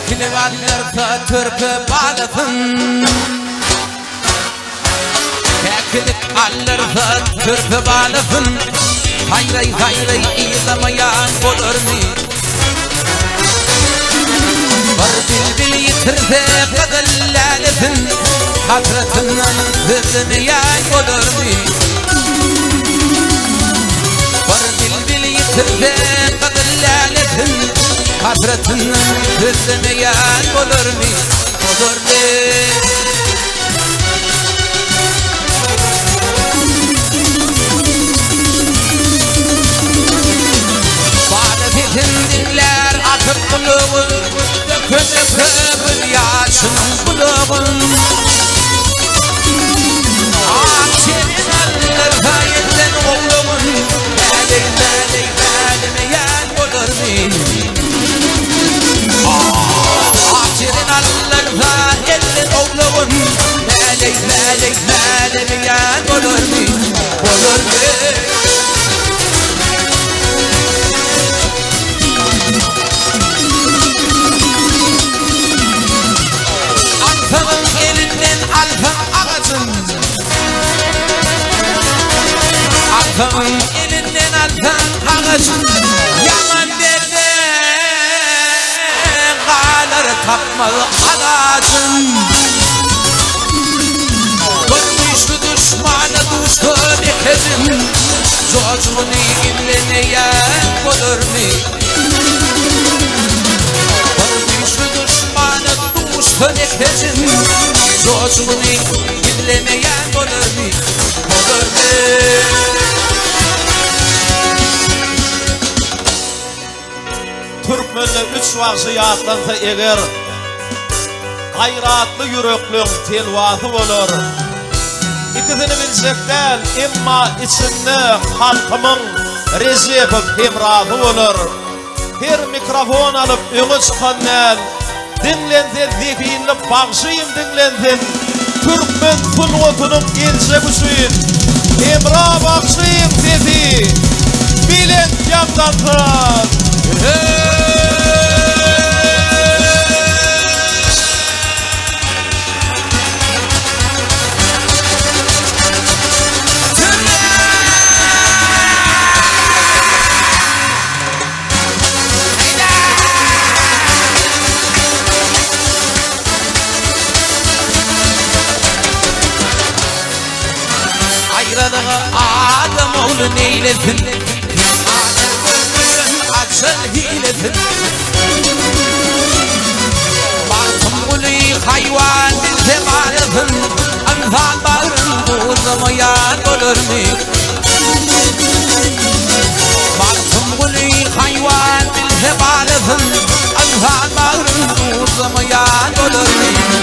Tekli ballarsa türkü balısın Tekli ballarsa türkü balısın Hayray hayray izlamayan olur mu? Bir bilbil yitirse kadillalesin Hasretinden hızlamayan olur mu? Bir bilbil yitirse kadillalesin Hasretinden hızlamayan olur mu? Olur mu? Dinler atıp buluğun Dökün yaşının buluğun Akçenin alırsa yedden oğlumun Leley leley lelemeyen olur mu? Akçenin alırsa yedden oğlumun Leley leley lelemeyen olur mu? Olur mu? Alfanın elinden alfan ağacın Yaman derde Kağları takmalı ağacın Görmüşlü düşmanı düştü dikesin Çocuğunu imleneyen olur mu? Görmüşlü düşmanı düştü dikesin Çocuğunu imleneyen olur mu? Olur mu? Türkmenle üç vakşı yatlansa eğer Gayratlı yüreklüğün telvatı olur İkisini bilsekten imma içinde halkımın rezi yapıp hemratı olur Her mikrofon alıp öne çıkanlar Dinlendir zekiyinle bağışıyım dinlendir Türkmen tulgotunun elçe büsüyün Emra bağışıyım dedi Bilen yandandır Ayradığı adam oğlu neylesin Açıl hilesin Baktım ulu hayvan bilse bağlasın Anfal bağrın uzamayan olur mu? Baktım ulu hayvan bilse bağlasın Anfal bağrın uzamayan olur mu?